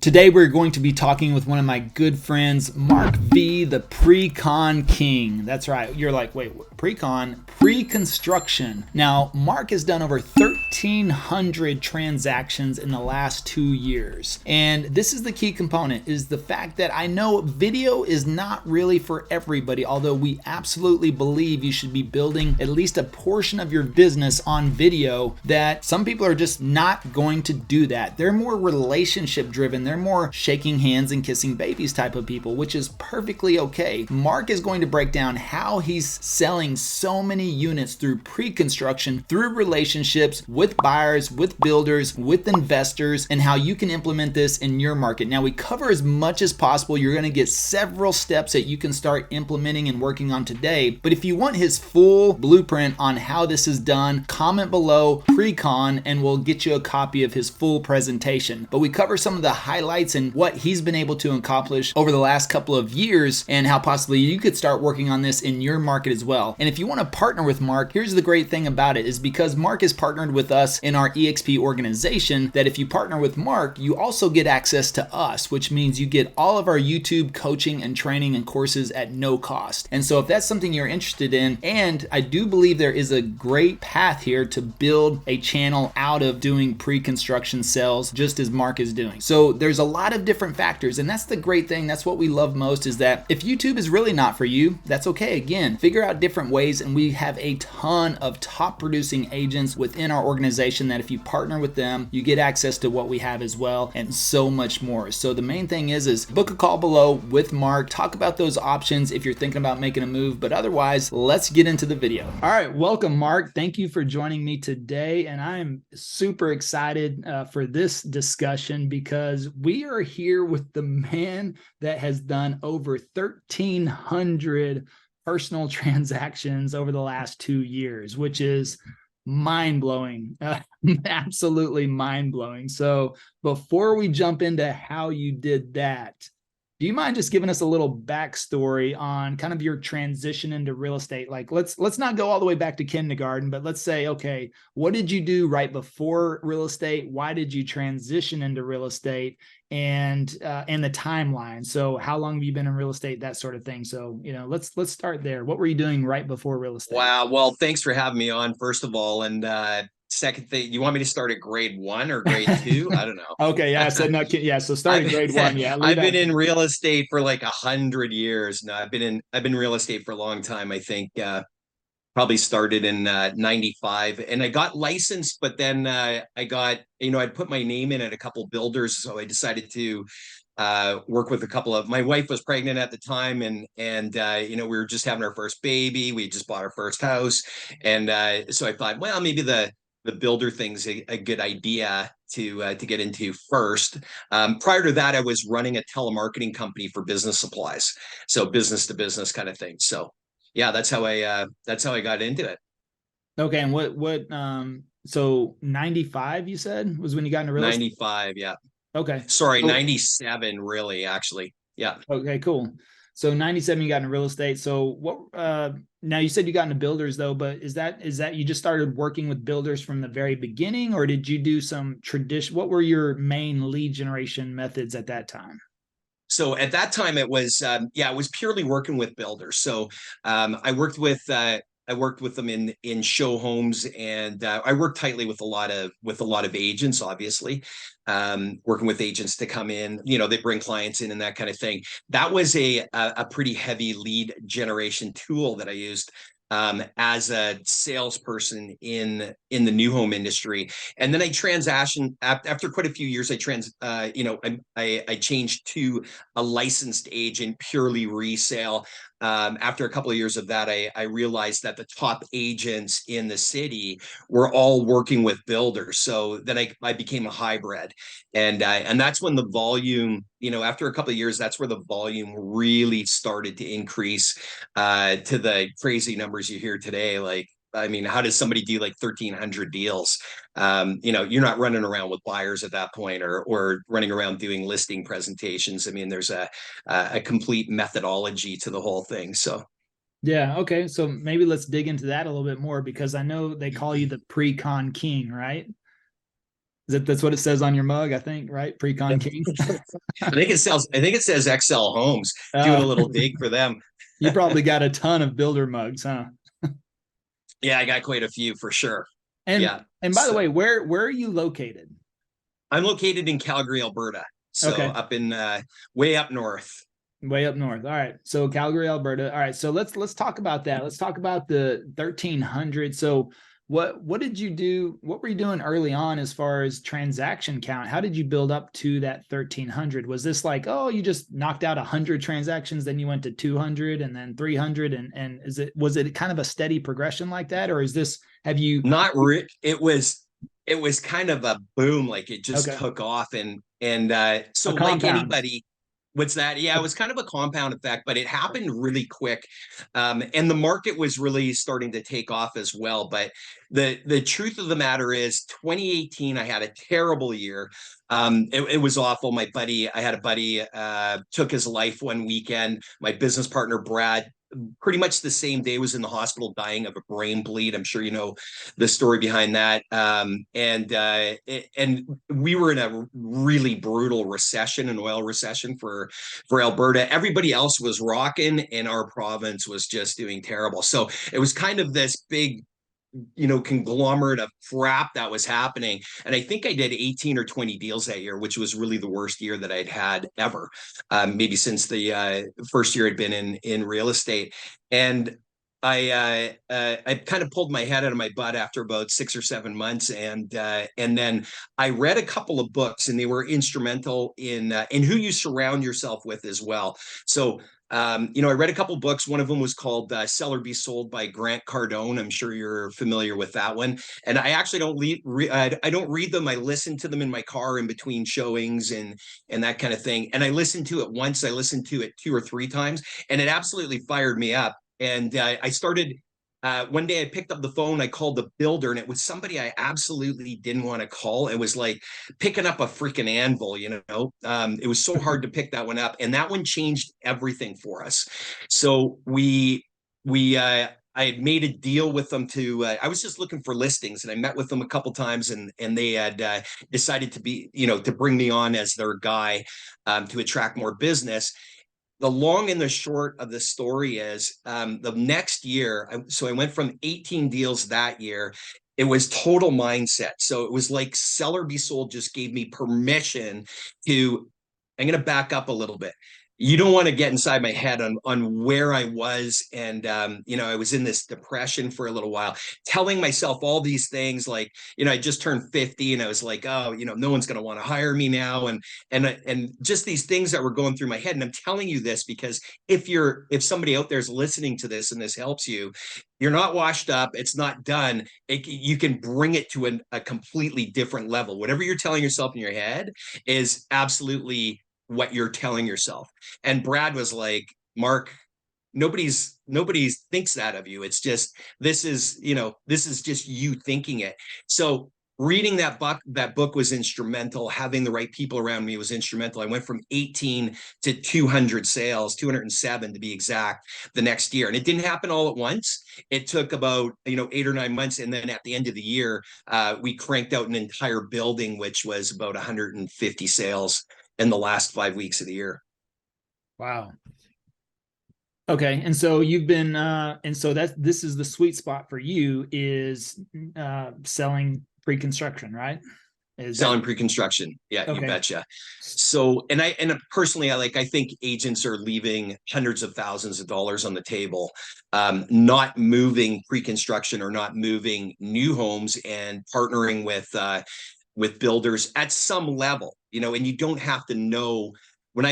Today we're going to be talking with one of my good friends, Mark V, the pre-con king. That's right. You're like, wait, pre-con? Pre-construction. Now, Mark has done over 1,300 transactions in the last 2 years. And this is the key component, is the fact that I know video is not really for everybody, although we absolutely believe you should be building at least a portion of your business on video, that some people are just not going to do that. They're more relationship driven. They're more shaking hands and kissing babies type of people, which is perfectly okay. Mark is going to break down how he's selling so many units through pre-construction, through relationships with buyers, with builders, with investors, and how you can implement this in your market. Now, we cover as much as possible. You're going to get several steps that you can start implementing and working on today. But if you want his full blueprint on how this is done, comment below pre-con and we'll get you a copy of his full presentation. But we cover some of the highlights and what he's been able to accomplish over the last couple of years and how possibly you could start working on this in your market as well. And if you want to partner with Mark, here's the great thing about it, is because Mark is partnered with us in our EXP organization, that if you partner with Mark, you also get access to us, which means you get all of our YouTube coaching and training and courses at no cost. And so if that's something you're interested in, and I do believe there is a great path here to build a channel out of doing pre-construction sales, just as Mark is doing. So there's a lot of different factors, and that's the great thing. That's what we love most, is that if YouTube is really not for you, that's okay. Again, figure out different ways, and we have a ton of top producing agents within our organization that if you partner with them, you get access to what we have as well, and so much more. So the main thing is book a call below with Mark, talk about those options if you're thinking about making a move, but otherwise, let's get into the video. All right, welcome, Mark. Thank you for joining me today, and I'm super excited for this discussion because we are here with the man that has done over 1,300 personal transactions over the last 2 years, which is mind-blowing, absolutely mind-blowing. So before we jump into how you did that, do you mind just giving us a little backstory on kind of your transition into real estate? Like, let's not go all the way back to kindergarten, but let's say, okay, what did you do right before real estate? Why did you transition into real estate? And the timeline. So how long have you been in real estate? That sort of thing. So, let's start there. What were you doing right before real estate? Wow. Well, thanks for having me on, first of all. And second thing, you want me to start at grade 1 or grade 2? I don't know. Okay. Yeah. I said no. Yeah. So start at grade 1. Yeah. I've been in real estate for like 100 years. No, I've been in real estate for a long time. I think probably started in 95, and I got licensed, but then I got, I'd put my name in at a couple builders. So I decided to work with a couple of, my wife was pregnant at the time, and we were just having our first baby. We just bought our first house. And so I thought, well, maybe the builder thing's a good idea to get into first. Prior to that, I was running a telemarketing company for business supplies. So business to business kind of thing. So yeah, that's how I got into it. Okay. And so 95, you said, was when you got into real estate? 95, yeah. Okay. Sorry, 97, really, actually. Yeah. Okay, cool. So 97, you got into real estate. So what, now you said you got into builders though, but is that you just started working with builders from the very beginning, or did you do some tradition? What were your main lead generation methods at that time? So at that time, it was it was purely working with builders. So I worked with them in show homes, and I worked tightly with a lot of agents, obviously, working with agents to come in. They bring clients in and that kind of thing. That was a pretty heavy lead generation tool that I used as a salesperson in the new home industry. And then I transitioned after quite a few years. I changed to a licensed agent, purely resale. After a couple of years of that, I realized that the top agents in the city were all working with builders. So then I became a hybrid, and that's when the volume, after a couple of years, that's where the volume really started to increase to the crazy numbers you hear today. Like, I mean, how does somebody do like 1,300 deals? You're not running around with buyers at that point, or running around doing listing presentations. I mean, there's a complete methodology to the whole thing. So Yeah. Okay. So maybe let's dig into that a little bit more, because I know they call you the pre-con king, right? That's what it says on your mug, I think, right? Pre-con king. I think it says XL Homes. Doing a Uh, little dig for them. you probably got a ton of builder mugs, huh? Yeah, I got quite a few for sure. Yeah. And by the So way, where are you located? I'm located in Calgary, Alberta. So Okay. up in way up north. Way up north. All right. So Calgary, Alberta. All right. So let's talk about that. Let's talk about the 1300. So what did you do? What were you doing early on as far as transaction count? How did you build up to that 1300? Was this like, oh, you just knocked out 100 transactions, then you went to 200 and then 300, and was it kind of a steady progression like that, or is this have you? Not it was kind of a boom, like it just Okay, took off, and a so like compound. anybody. What's that? Yeah, it was kind of a compound effect, but it happened really quick, and the market was really starting to take off as well. But the truth of the matter is, 2018, I had a terrible year. It was awful. I had a buddy took his life one weekend. My business partner Brad, pretty much the same day, was in the hospital dying of a brain bleed. I'm sure you know the story behind that. And we were in a really brutal recession, an oil recession for Alberta. Everybody else was rocking, and our province was just doing terrible. So it was kind of this big, conglomerate of crap that was happening. And I think I did 18 or 20 deals that year, which was really the worst year that I'd had ever, maybe since the first year I'd been in real estate. And I kind of pulled my head out of my butt after about 6 or 7 months, and then I read a couple of books, and they were instrumental in who you surround yourself with as well. So I read a couple books. One of them was called "Sell or Be Sold" by Grant Cardone. I'm sure you're familiar with that one. And I actually I don't read them. I listen to them in my car in between showings and that kind of thing. And I listened to it once. I listened to it 2 or 3 times, and it absolutely fired me up. And I started. One day I picked up the phone, I called the builder, and it was somebody I absolutely didn't want to call. It was like picking up a freaking anvil, you know. It was so hard to pick that one up, and that one changed everything for us. So I had made a deal with them to. I was just looking for listings, and I met with them a couple times, and they had decided to be, to bring me on as their guy, to attract more business. The long and the short of the story is, the next year, so I went from 18 deals that year. It was total mindset. So it was like Sell or Be Sold just gave me permission to, I'm going to back up a little bit. You don't want to get inside my head on where I was. And, I was in this depression for a little while, telling myself all these things like, I just turned 50, and I was like, oh, no one's going to want to hire me now. And just these things that were going through my head. And I'm telling you this because if somebody out there is listening to this and this helps you, you're not washed up. It's not done. You can bring it to a completely different level. Whatever you're telling yourself in your head is absolutely what you're telling yourself. And Brad was like, Mark, nobody's thinks that of you. It's just, this is just you thinking it. So reading that book was instrumental. Having the right people around me was instrumental. I went from 18 to 200 sales, 207 to be exact, the next year. And it didn't happen all at once. It took about 8 or 9 months, and then at the end of the year, we cranked out an entire building, which was about 150 sales in the last 5 weeks of the year. Wow. Okay, and so you've been, and so this is the sweet spot for you is selling pre-construction, right? Selling pre-construction, yeah, okay. You betcha. So, and personally, I think agents are leaving hundreds of thousands of dollars on the table, not moving pre-construction or not moving new homes and partnering with builders at some level, and you don't have to know. When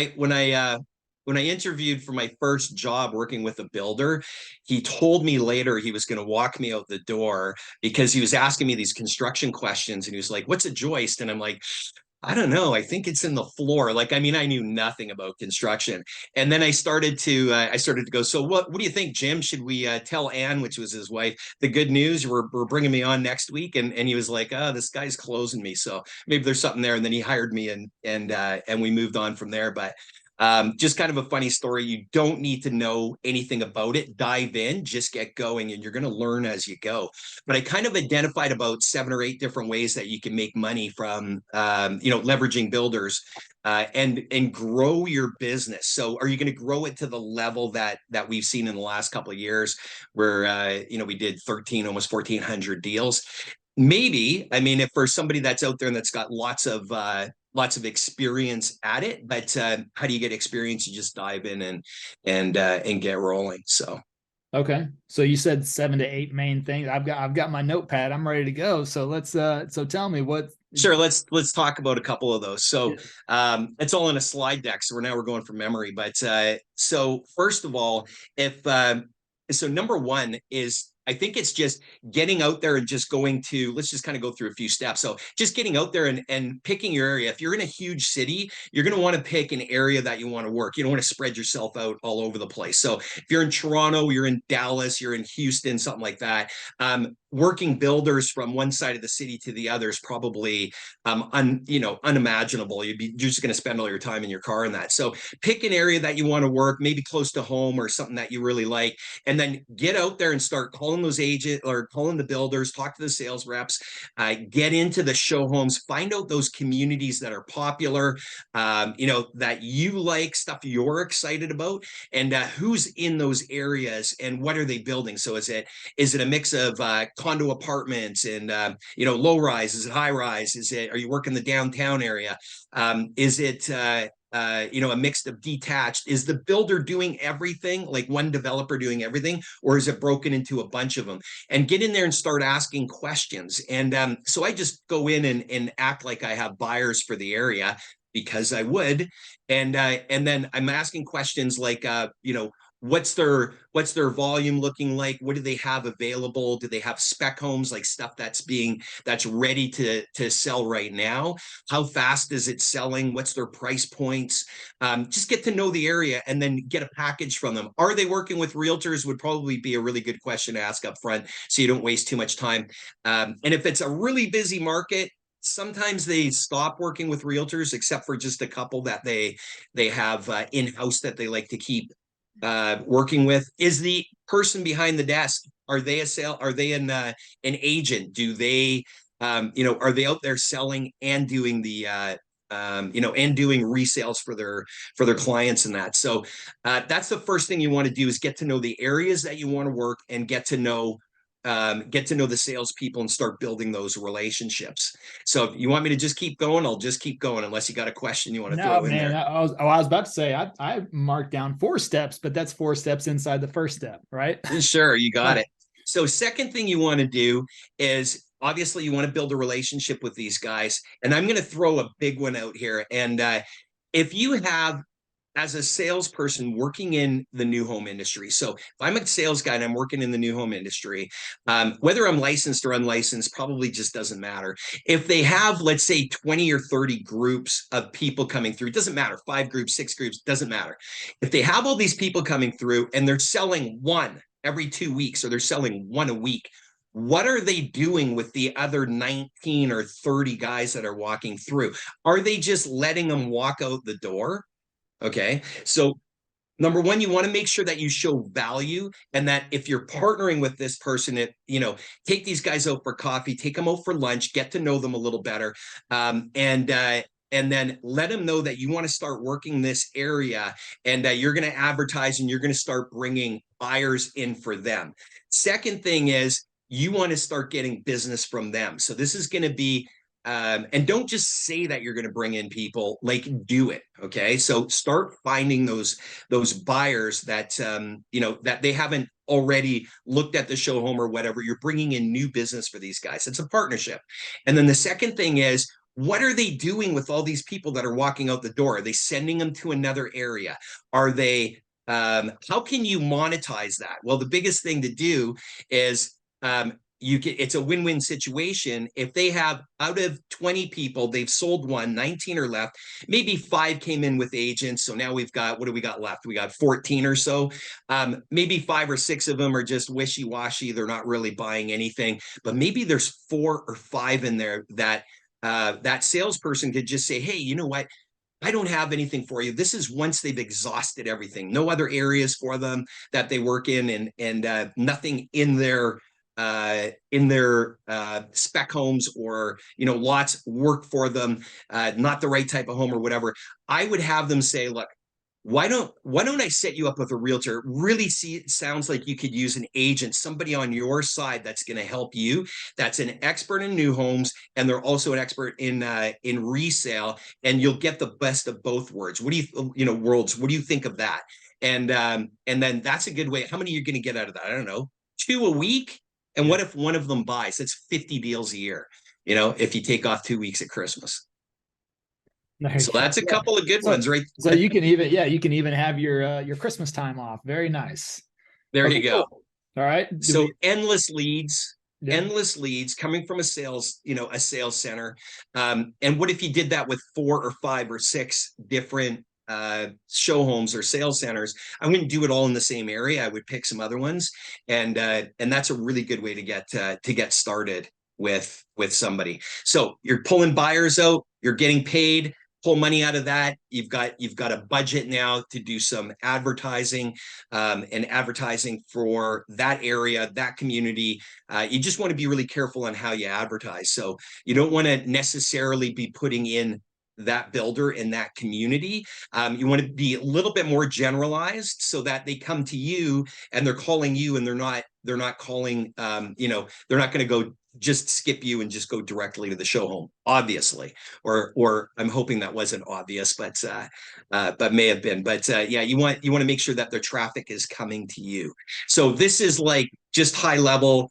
I interviewed for my first job working with a builder, he told me later he was going to walk me out the door because he was asking me these construction questions, and he was like, "What's a joist?" And I'm like, I don't know. I think it's in the floor. I knew nothing about construction. And then I started to go, so what do you think, Jim? Should we tell Ann, which was his wife, the good news? We're bringing me on next week. And he was like, oh, this guy's closing me. So maybe there's something there. And then he hired me, and we moved on from there. But Just kind of a funny story. You don't need to know anything about it. Dive in, just get going, and you're going to learn as you go. But I kind of identified about 7 or 8 different ways that you can make money from, leveraging builders, and grow your business. So, are you going to grow it to the level that we've seen in the last couple of years, where we did 13, almost 1,400 deals? Maybe. I mean, if for somebody that's out there and that's got lots of experience at it, but how do you get experience? You just dive in and get rolling. So Okay. So you said 7 to 8 main things. I've got my notepad. I'm ready to go. So so tell me what. sure, let's talk about a couple of those. So Yeah. it's all in a slide deck. So we're going from memory. But so first of all, if so number one is, I think it's just getting out there and just going to, let's just kind of go through a few steps. So just getting out there and picking your area. If you're in a huge city, you're going to want to pick an area that you want to work. You don't want to spread yourself out all over the place. So if you're in Toronto, you're in Dallas, you're in Houston, something like that, working builders from one side of the city to the other is probably unimaginable. You're just going to spend all your time in your car in that. So pick an area that you want to work, maybe close to home or something that you really like, and then get out there and start calling those agents or calling the builders, talk to the sales reps, get into the show homes, find out those communities that are popular, that you like, stuff you're excited about, and who's in those areas and what are they building. So is it a mix of condo apartments and low rise? Is it high rise? Are you working the downtown area? Is it a mix of detached? Is the builder doing everything, like one developer doing everything, or is it broken into a bunch of them? And get in there and start asking questions. And so I just go in and act like I have buyers for the area, because I would, and then I'm asking questions like, what's their volume looking like? What do they have available? Do they have spec homes, like stuff that's ready to sell right now? How fast is it selling? What's their price points? Just get to know the area and then get a package from them. Are they working with realtors? Would probably be a really good question to ask up front, so you don't waste too much time. And if it's a really busy market, sometimes they stop working with realtors, except for just a couple that they have in-house that they like to keep working with. Is the person behind the desk, are they an agent? Do they are they out there selling and doing the and doing resales for their clients and that? So that's the first thing you want to do, is get to know the areas that you want to work and get to know the salespeople and start building those relationships. So if you want me to just keep going, I'll just keep going, unless you got a question you want to No, throw in man. there. I was about to say I marked down 4 steps, but that's 4 steps inside the first step, right? Sure, you got it. So second thing you want to do is, obviously you want to build a relationship with these guys. And I'm going to throw a big one out here. And if you have, as a salesperson working in the new home industry, so if I'm a sales guy and I'm working in the new home industry, whether I'm licensed or unlicensed probably just doesn't matter. If they have, let's say, 20 or 30 groups of people coming through, it doesn't matter, 5 groups, 6 groups, doesn't matter. If they have all these people coming through and they're selling one every 2 weeks, or they're selling one a week, what are they doing with the other 19 or 30 guys that are walking through? Are they just letting them walk out the door? Okay. So number one, you want to make sure that you show value, and that if you're partnering with this person, take these guys out for coffee, take them out for lunch, get to know them a little better. And then let them know that you want to start working this area, and you're going to advertise and you're going to start bringing buyers in for them. Second thing is, you want to start getting business from them. So this is going to be, and don't just say that you're going to bring in people, like, do it. Okay. So start finding those buyers that, that they haven't already looked at the show home or whatever. You're bringing in new business for these guys. It's a partnership. And then the second thing is, what are they doing with all these people that are walking out the door? Are they sending them to another area? Are they, how can you monetize that? Well, the biggest thing to do is, it's a win-win situation. If they have, out of 20 people, they've sold one, 19 are left, maybe 5 came in with agents. So now we've got, what do we got left? We got 14 or so. Maybe 5 or 6 of them are just wishy-washy. They're not really buying anything, but maybe there's 4 or 5 in there that that salesperson could just say, hey, you know what? I don't have anything for you. This is once they've exhausted everything, no other areas for them that they work in, and nothing in their spec homes, or lots work for them, not the right type of home or whatever. I would have them say, look, why don't I set you up with a realtor? Really, see, it sounds like you could use an agent, somebody on your side that's going to help you, that's an expert in new homes, and they're also an expert in resale, and you'll get the best of both worlds. What do worlds? What do you think of that? And then that's a good way. How many are you going to get out of that? I don't know, 2 a week. And what if one of them buys? It's 50 deals a year. If you take off 2 weeks at Christmas. So that's a couple of good ones, right? So you can even have your Christmas time off. Very nice. There you go. Cool. All right. So endless leads, endless leads coming from a sales center. And what if you did that with 4 or 5 or 6 different show homes or sales centers? I wouldn't do it all in the same area. I would pick some other ones, and that's a really good way to get started with somebody. So you're pulling buyers out, you're getting paid. Pull money out of that. You've got a budget now to do some advertising, and advertising for that area, that community. You just want to be really careful on how you advertise. So you don't want to necessarily be putting in that builder in that community. You want to be a little bit more generalized so that they come to you and they're calling you, and they're not calling, they're not going to go just skip you and just go directly to the show home, obviously, or I'm hoping that wasn't obvious, but may have been. But yeah, you want to make sure that their traffic is coming to you. So this is like just high level,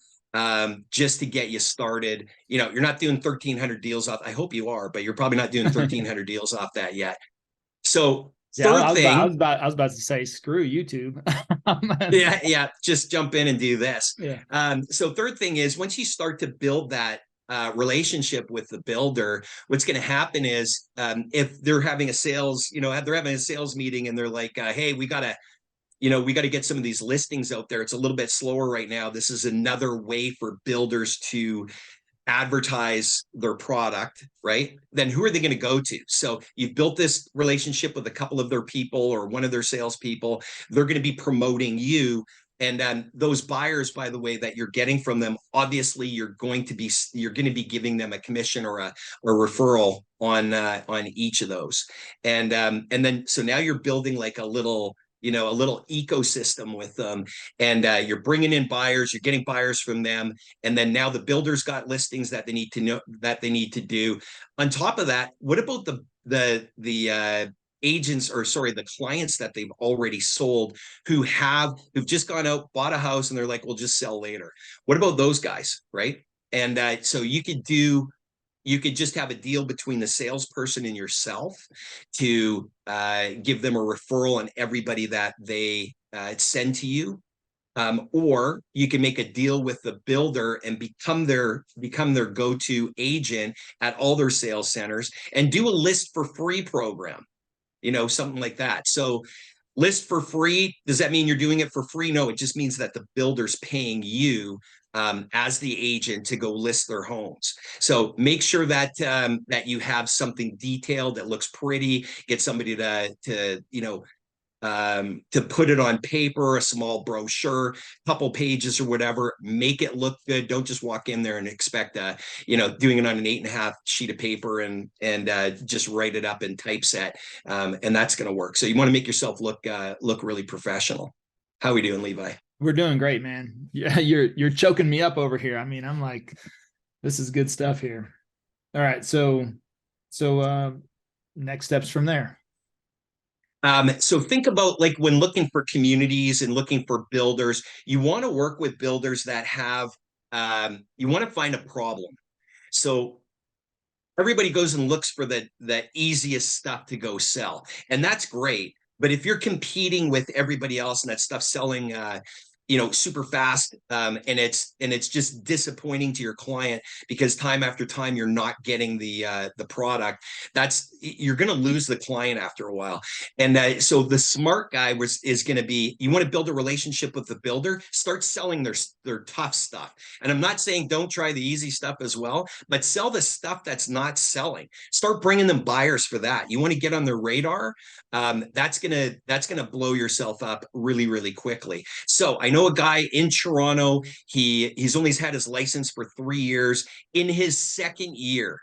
just to get you started. You're not doing 1,300 deals off. I hope you are, but you're probably not doing 1,300 deals off that yet. So I was about to say, screw YouTube. yeah, just jump in and do this. Yeah. So third thing is, once you start to build that relationship with the builder, what's going to happen is, if they're having a sales, they're having a sales meeting, and they're like, hey, we got to get some of these listings out there. It's a little bit slower right now. This is another way for builders to advertise their product, right? Then who are they going to go to? So you've built this relationship with a couple of their people or one of their salespeople. They're going to be promoting you. And those buyers, by the way, that you're getting from them, obviously you're going to be giving them a commission or a referral on each of those. And then so now you're building like a little ecosystem with them, and you're bringing in buyers, you're getting buyers from them, and then now the builder's got listings that they need to do. On top of that, what about the agents, or sorry, the clients that they've already sold, who've just gone out, bought a house, and they're like, we'll just sell later? What about those guys, right? And so you could just have a deal between the salesperson and yourself to give them a referral on everybody that they send to you. Or you can make a deal with the builder and become their go-to agent at all their sales centers, and do a list for free program, something like that. So list for free, does that mean you're doing it for free? No, it just means that the builder's paying you as the agent to go list their homes. So make sure that you have something detailed that looks pretty. Get somebody to put it on paper, a small brochure, couple pages or whatever. Make it look good. Don't just walk in there and expect doing it on an 8.5 sheet of paper and just write it up in typeset, and that's going to work. So you want to make yourself look really professional. How are we doing, Levi? We're doing great, man. Yeah, you're choking me up over here. I mean, I'm like, this is good stuff here. All right, so next steps from there. So think about, like, when looking for communities and looking for builders, you want to work with builders that have, you want to find a problem. So everybody goes and looks for the easiest stuff to go sell, and that's great. But if you're competing with everybody else and that stuff selling super fast, and it's just disappointing to your client because time after time you're not getting the product. You're going to lose the client after a while. And so the smart guy is going to be, you want to build a relationship with the builder, start selling their tough stuff. And I'm not saying don't try the easy stuff as well, but sell the stuff that's not selling. Start bringing them buyers for that. You want to get on their radar. That's gonna blow yourself up really, really quickly. So I know a guy in Toronto. He's only had his license for 3 years. In his second year,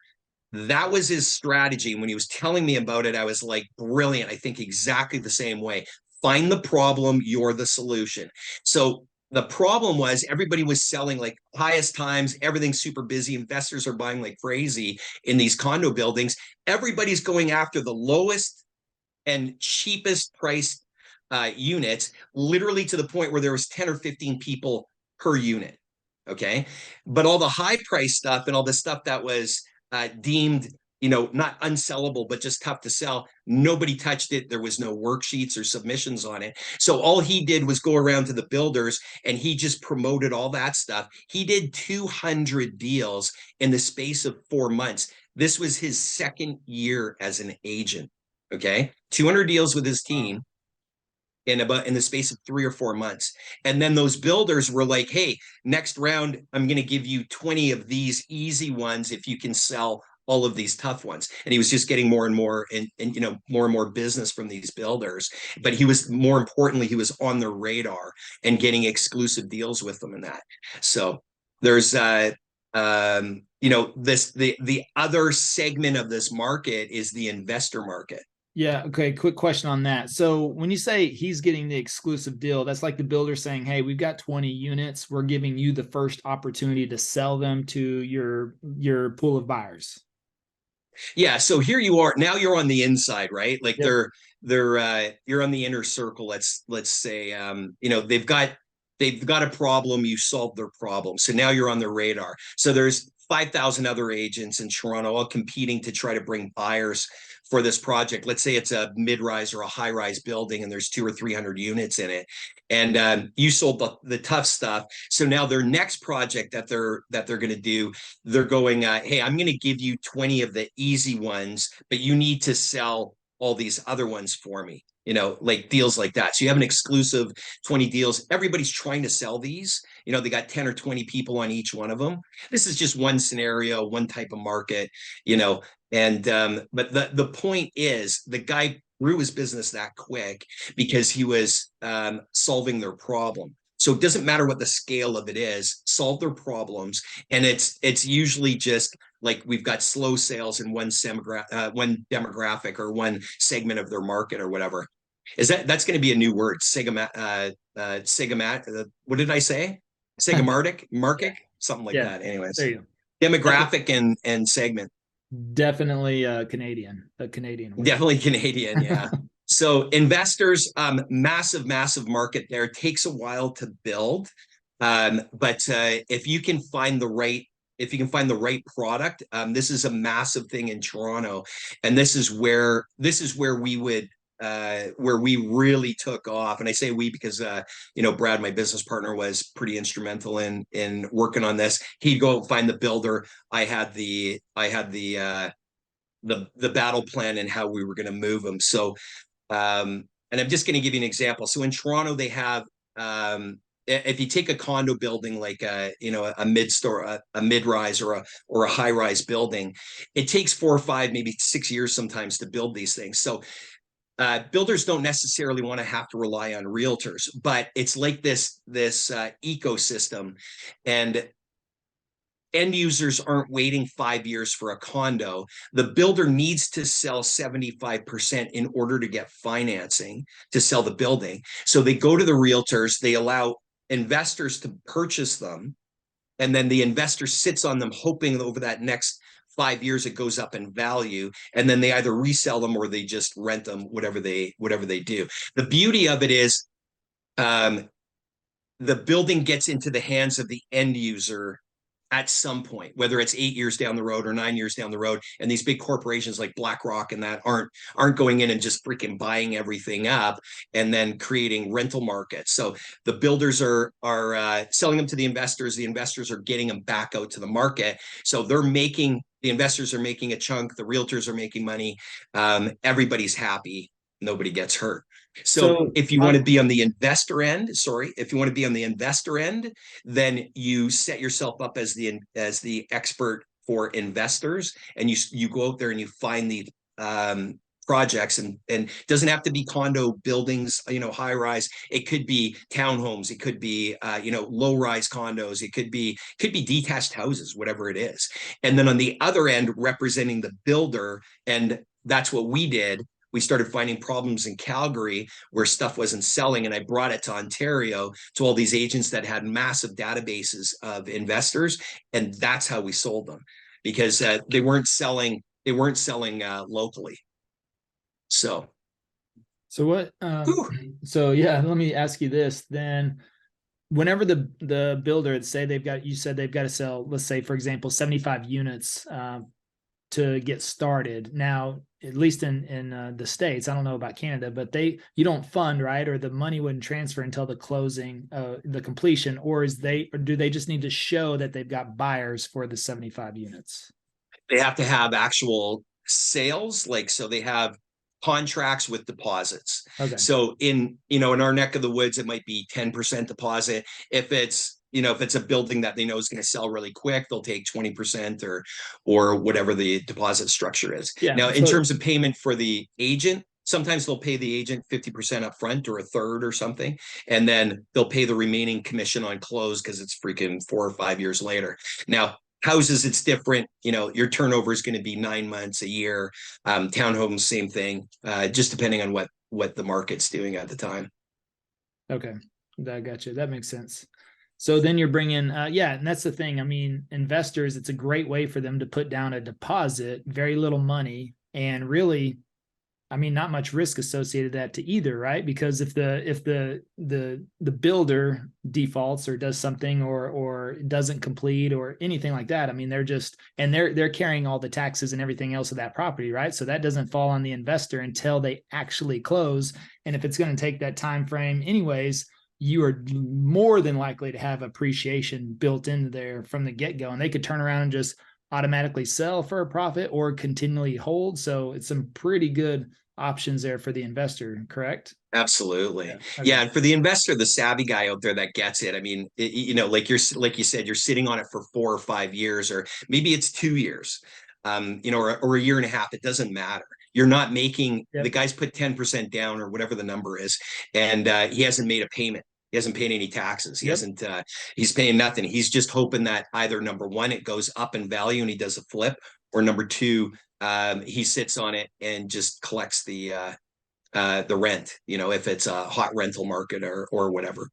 that was his strategy. When he was telling me about it, I was like, brilliant. I think exactly the same way. Find the problem, you're the solution. So the problem was everybody was selling like highest times, everything's super busy. Investors are buying like crazy in these condo buildings. Everybody's going after the lowest and cheapest priced units, literally to the point where there was 10 or 15 people per unit. Okay. But all the high price stuff and all the stuff that was deemed, not unsellable, but just tough to sell, nobody touched it. There was no worksheets or submissions on it. So all he did was go around to the builders and he just promoted all that stuff. He did 200 deals in the space of 4 months. This was his second year as an agent. Okay. 200 deals with his team in the space of 3 or 4 months. And then those builders were like, hey, next round, I'm going to give you 20 of these easy ones if you can sell all of these tough ones. And he was just getting more and more more and more business from these builders. But more importantly, he was on the radar and getting exclusive deals with them in that. So there's the other segment of this market is the investor market. Yeah. Okay. Quick question on that. So when you say he's getting the exclusive deal, that's like the builder saying, hey, we've got 20 units. We're giving you the first opportunity to sell them to your pool of buyers. Yeah. So here you are. Now you're on the inside, right? Like Yep. you're on the inner circle. Let's say, they've got a problem. You solved their problem. So now you're on their radar. So there's 5,000 other agents in Toronto all competing to try to bring buyers for this project. Let's say it's a mid-rise or a high-rise building and there's 200 or 300 units in it. And you sold the tough stuff. So now their next project that they're going to do, they're going, hey, I'm going to give you 20 of the easy ones, but you need to sell all these other ones for me, like deals like that. So you have an exclusive 20 deals. Everybody's trying to sell these. They got 10 or 20 people on each one of them. This is just one scenario, one type of market, and but the point is the guy grew his business that quick because he was solving their problem. So it doesn't matter what the scale of it is, solve their problems. And it's usually just like we've got slow sales in one demographic or one segment of their market or whatever. That's going to be a new word, what did I say? Segamartic, market, something like Yeah. that. Anyways, There you demographic and segment. Definitely a Canadian word. Definitely Canadian, yeah. So investors, massive, massive market there. It takes a while to build, but if you can find the right product, this is a massive thing in Toronto, and this is where where we really took off. And I say we because Brad, my business partner, was pretty instrumental in working on this. He'd go find the builder. I had the battle plan and how we were going to move them. So, and I'm just going to give you an example. So in Toronto, they have, if you take a condo building like a mid-rise or a high-rise building, it takes 4 or 5, maybe 6 years sometimes to build these things. So builders don't necessarily want to have to rely on realtors, but it's like this ecosystem, and end users aren't waiting 5 years for a condo. The builder needs to sell 75% in order to get financing to sell the building. So they go to the realtors, they allow investors to purchase them, and then the investor sits on them hoping that over that next 5 years it goes up in value, and then they either resell them or they just rent them, whatever they do. The beauty of it is the building gets into the hands of the end user at some point, whether it's 8 years down the road or 9 years down the road. And these big corporations like BlackRock and that aren't going in and just freaking buying everything up and then creating rental markets. So the builders are selling them to the investors. The investors are getting them back out to the market. So the investors are making a chunk. The realtors are making money. Everybody's happy. Nobody gets hurt. So if you want to be on the investor end, then you set yourself up as the expert for investors, and you go out there and you find the projects, and it doesn't have to be condo buildings, high rise. It could be townhomes, it could be low rise condos, it could be detached houses, whatever it is. And then on the other end, representing the builder, and that's what we did. We started finding problems in Calgary where stuff wasn't selling, and I brought it to Ontario to all these agents that had massive databases of investors, and that's how we sold them, because they weren't selling locally. So what? So yeah, let me ask you this then. Whenever the builder, you said they've got to sell, let's say for example, 75 units to get started. Now, at least in the States, I don't know about Canada, but you don't fund, right? Or the money wouldn't transfer until the closing, the completion, or do they just need to show that they've got buyers for the 75 units? They have to have actual sales, so they have contracts with deposits. Okay. So in our neck of the woods, it might be 10% deposit. If it's a building that they know is going to sell really quick, they'll take 20% or whatever the deposit structure is. Yeah. Now, in terms of payment for the agent, sometimes they'll pay the agent 50% up front or a third or something, and then they'll pay the remaining commission on close because it's freaking 4 or 5 years later. Now, houses, it's different. Your turnover is going to be 9 months, a year. Townhomes, same thing, just depending on what the market's doing at the time. Okay, I got you. That makes sense. So then you're bringing, and that's the thing. I mean, investors, it's a great way for them to put down a deposit, very little money, and really, I mean, not much risk associated with that to either, right? Because if the builder defaults or does something or doesn't complete or anything like that, I mean, they're carrying all the taxes and everything else of that property, right? So that doesn't fall on the investor until they actually close. And if it's going to take that time frame anyways, you are more than likely to have appreciation built into there from the get-go, and they could turn around and just automatically sell for a profit or continually hold. So it's some pretty good options there for the investor, correct? Absolutely. Yeah. Okay. Yeah. And for the investor, the savvy guy out there that gets it, I mean, like you said, you're sitting on it for 4 or 5 years, or maybe it's 2 years, or a year and a half. It doesn't matter. You're not making, the guy's put 10% down or whatever the number is, and he hasn't made a payment. He hasn't paid any taxes. He hasn't, he's paying nothing. He's just hoping that either number one, it goes up in value and he does a flip, or number two, he sits on it and just collects the rent, if it's a hot rental market or whatever.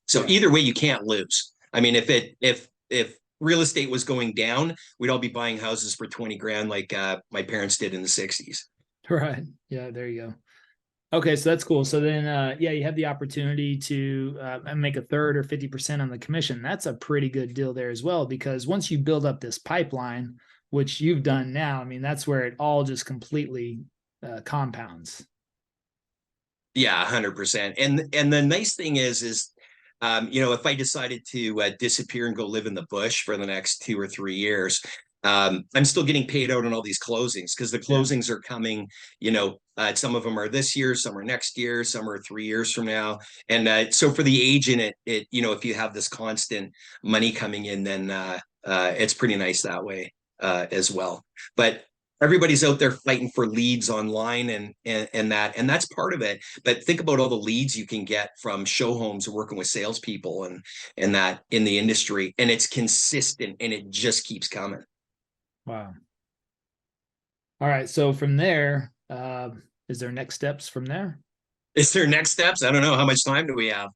So either way, you can't lose. I mean, if real estate was going down, we'd all be buying houses for 20 grand like my parents did in the 60s. Right. Yeah, there you go. Okay, so that's cool. So then, you have the opportunity to make a third or 50% on the commission. That's a pretty good deal there as well, because once you build up this pipeline, which you've done now, I mean, that's where it all just completely compounds. Yeah, 100%. And the nice thing is, if I decided to disappear and go live in the bush for the next 2 or 3 years, I'm still getting paid out on all these closings, because the closings are coming, some of them are this year, some are next year, some are 3 years from now. And so for the agent, if you have this constant money coming in, then it's pretty nice that way as well. But everybody's out there fighting for leads online and that's part of it. But think about all the leads you can get from show homes and working with salespeople and that in the industry, and it's consistent and it just keeps coming. Wow. All right. So from there, is there next steps from there? Is there next steps? I don't know. How much time do we have?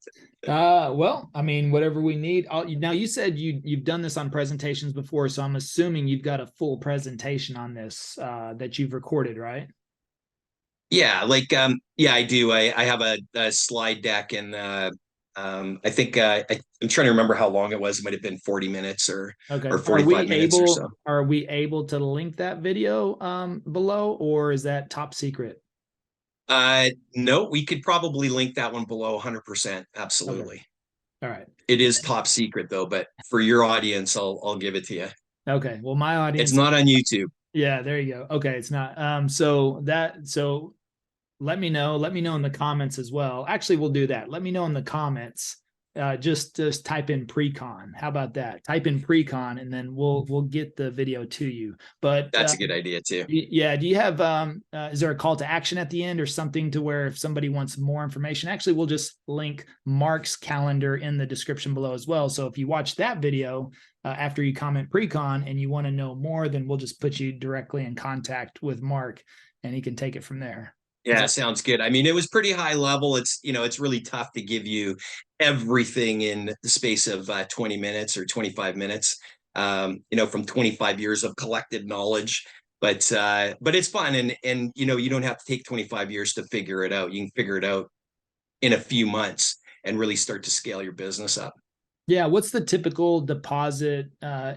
Well, I mean, whatever we need. Now, you said you've done this on presentations before, so I'm assuming you've got a full presentation on this that you've recorded, right? Yeah, I do. I have a slide deck, and I think I'm trying to remember how long it was. It might have been 40 minutes Okay. or 45 minutes or so. Are we able to link that video below, or is that top secret? No, we could probably link that one below 100%. Okay. Absolutely. All right. It is top secret though, but for your audience, I'll give it to you. Okay. Well, my It's audience, not on YouTube. yeah, there you go. Okay, it's not. So let me know. Let me know in the comments as well. Actually, we'll do that. Let me know in the comments. Just type in pre-con. How about that? Type in pre-con, and then we'll get the video to you. But That's a good idea too. yeah, do you have is there a call to action at the end or something to where if somebody wants more information? Actually, we'll just link Mark's calendar in the description below as well. So if you watch that video after you comment pre-con and you want to know more, then we'll just put you directly in contact with Mark, and he can take it from there. Yeah, sounds good. I mean, it was pretty high level. It's really tough to give you everything in the space of 20 minutes or 25 minutes, from 25 years of collected knowledge. But it's fun. And, you don't have to take 25 years to figure it out. You can figure it out in a few months and really start to scale your business up. Yeah, what's the typical deposit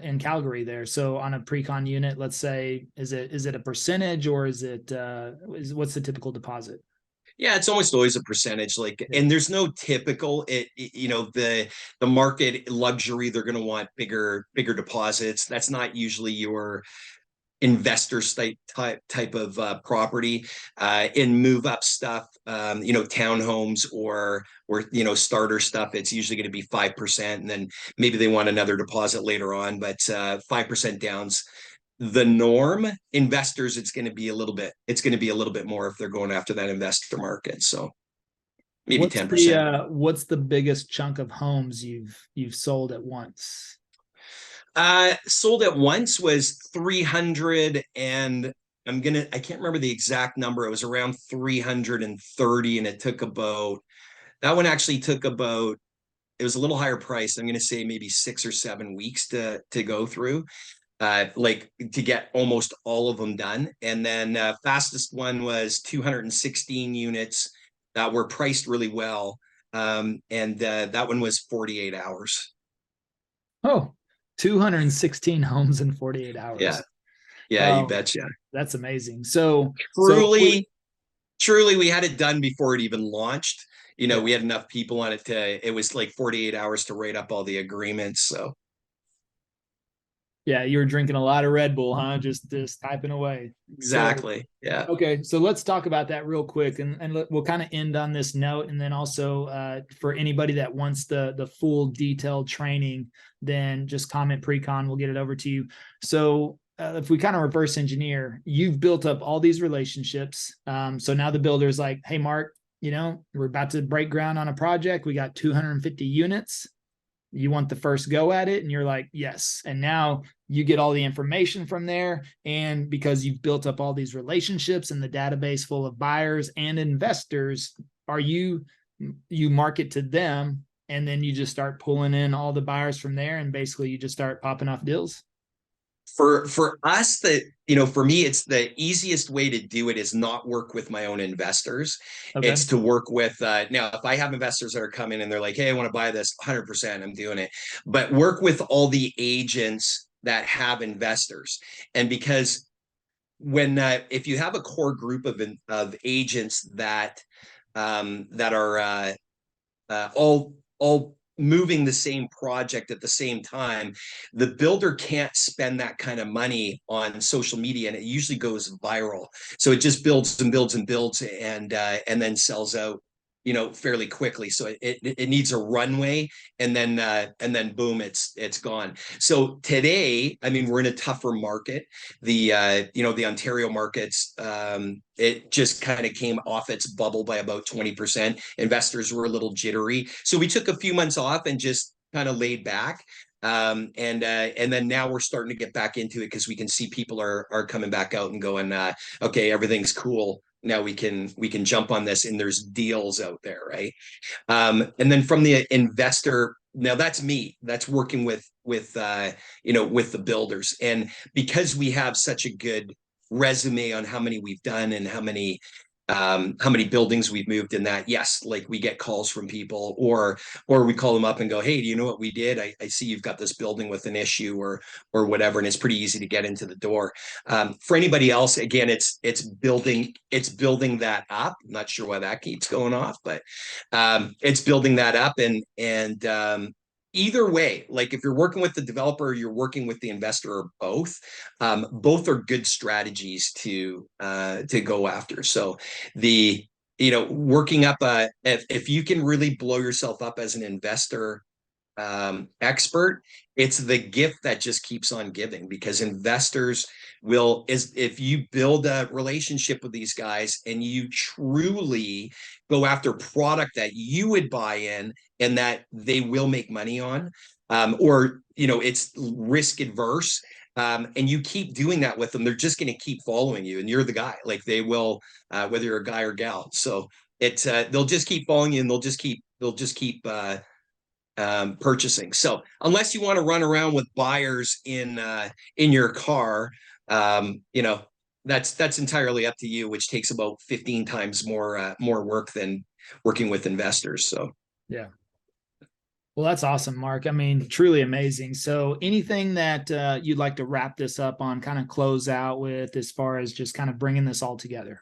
in Calgary there? So on a pre-con unit, let's say, is it a percentage or is it what's the typical deposit? Yeah, it's almost always a percentage. Yeah. And there's no typical. The market luxury, they're going to want bigger deposits. That's not usually your investor type of property. In move up stuff, townhomes or starter stuff, it's usually going to be 5%, and then maybe they want another deposit later on, but 5% down's the norm. Investors, it's going to be a little bit more if they're going after that investor market. So maybe 10%. What's the biggest chunk of homes you've sold at once? Sold at once was 300, and I can't remember the exact number. It was around 330, and that one actually took about, it was a little higher price. I'm going to say maybe 6 or 7 weeks to go through, to get almost all of them done. And then fastest one was 216 units that were priced really well. And that one was 48 hours. Oh, 216 homes in 48 hours. Yeah. Yeah, you betcha. That's amazing. So truly, we had it done before it even launched. We had enough people on it it was like 48 hours to write up all the agreements. So yeah, you were drinking a lot of Red Bull, huh? Just typing away. Exactly. So, yeah. Okay, so let's talk about that real quick, and we'll kind of end on this note. And then also for anybody that wants the full detailed training, then just comment pre-con. We'll get it over to you. So if we kind of reverse engineer, you've built up all these relationships. So now the builder's like, hey, Mark, we're about to break ground on a project. We got 250 units. You want the first go at it? And you're like, yes. And now you get all the information from there. And because you've built up all these relationships and the database full of buyers and investors, you market to them, and then you just start pulling in all the buyers from there, and basically you just start popping off deals. For us, for me, it's the easiest way to do it is not work with my own investors. Okay. It's to work with, now, if I have investors that are coming and they're like, hey, I want to buy this, 100%, I'm doing it. But work with all the agents that have investors. And because if you have a core group of agents that are all moving the same project at the same time, the builder can't spend that kind of money on social media, and it usually goes viral. So it just builds and builds and builds, and then sells out, fairly quickly. So it needs a runway, and then boom, it's gone. So today, I mean, we're in a tougher market. The Ontario markets, it just kind of came off its bubble by about 20%. Investors were a little jittery. So we took a few months off and just kind of laid back. And then now we're starting to get back into it because we can see people are coming back out and going, okay, everything's cool. Now we can jump on this, and there's deals out there, right? And then from the investor, now that's me. That's working with the builders, and because we have such a good resume on how many we've done and how many how many buildings we've moved in that. Yes, like we get calls from people, or we call them up and go, hey, do you know what we did? I see you've got this building with an issue, or whatever, and it's pretty easy to get into the door. For anybody else, again, it's building that up. I'm not sure why that keeps going off, but it's building that up. And either way, like if you're working with the developer or you're working with the investor, or both are good strategies to go after. So working up if you can really blow yourself up as an investor expert, it's the gift that just keeps on giving, because investors if you build a relationship with these guys and you truly go after product that you would buy in and that they will make money on, or it's risk adverse, and you keep doing that with them, they're just going to keep following you, and you're the guy. Like they will, whether you're a guy or gal. So they'll just keep following you, and they'll just keep purchasing. So unless you want to run around with buyers in your car, that's entirely up to you, which takes about 15 times more work than working with investors. So yeah. Well, that's awesome, Mark. I mean, truly amazing. So anything that you'd like to wrap this up on, kind of close out with, as far as just kind of bringing this all together?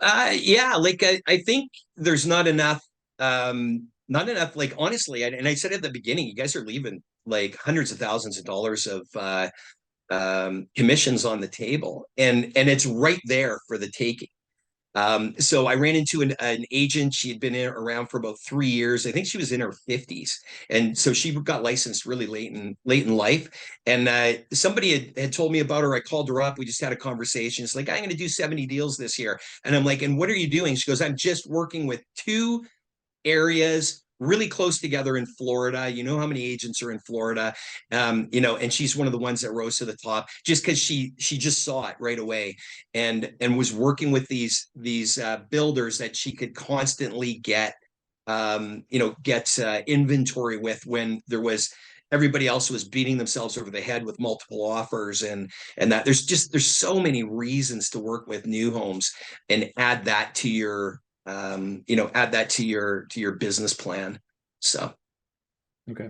Yeah, like I think there's not enough, like honestly, and I said at the beginning, you guys are leaving like hundreds of thousands of dollars of commissions on the table, and it's right there for the taking. So I ran into an agent. She had been around for about 3 years. I think she was in her 50s. And so she got licensed really late in life. And somebody had told me about her. I called her up. We just had a conversation. It's like, I'm going to do 70 deals this year. And I'm like, and what are you doing? She goes, I'm just working with 2 areas really close together in Florida. You know how many agents are in Florida, and she's one of the ones that rose to the top just because she just saw it right away, and was working with these builders that she could constantly get inventory with, when there was everybody else was beating themselves over the head with multiple offers, and that there's so many reasons to work with new homes and add that to your business plan. So Okay.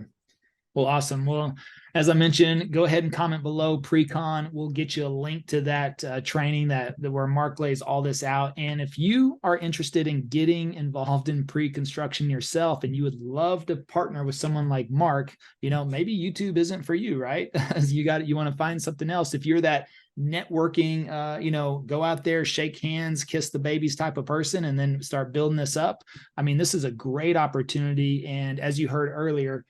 Well, awesome. Well, as I mentioned, go ahead and comment below pre-con. We'll get you a link to that training that where Mark lays all this out. And if you are interested in getting involved in pre-construction yourself, and you would love to partner with someone like Mark, maybe YouTube isn't for you, right? You want to find something else. If you're that networking, go out there, shake hands, kiss the babies type of person, and then start building this up. I mean, this is a great opportunity. And as you heard earlier,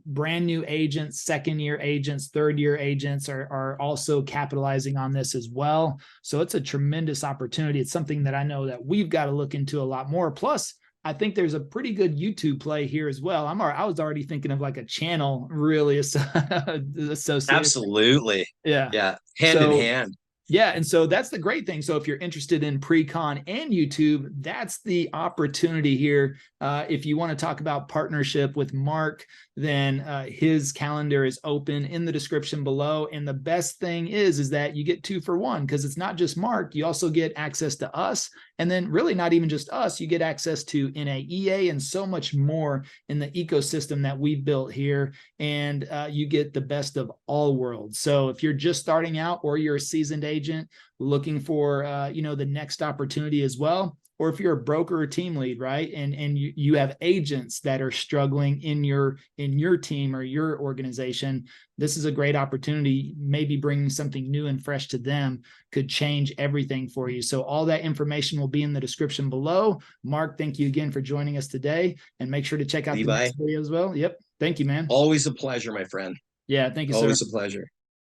brand new agents, second-year agents, third-year agents are also capitalizing on this as well. So it's a tremendous opportunity. It's something that I know that we've got to look into a lot more. Plus, I think there's a pretty good YouTube play here as well. I was already thinking of like a channel really associated. Absolutely. Yeah. Hand in hand. Yeah. And so that's the great thing. So if you're interested in pre-con and YouTube, that's the opportunity here. If you want to talk about partnership with Mark, then his calendar is open in the description below. And the best thing is that you get 2 for 1, because it's not just Mark. You also get access to us. And then really not even just us, you get access to NAEA and so much more in the ecosystem that we've built here. And you get the best of all worlds. So if you're just starting out, or you're a seasoned agent looking for the next opportunity as well, or if you're a broker or team lead, right, and you have agents that are struggling in your team or your organization, this is a great opportunity. Maybe bringing something new and fresh to them could change everything for you. So all that information will be in the description below. Mark, thank you again for joining us today, and make sure to check out Levi, the next video as well. Yep. Thank you, man. Always a pleasure, my friend. Yeah. Thank you, sir. Always a pleasure.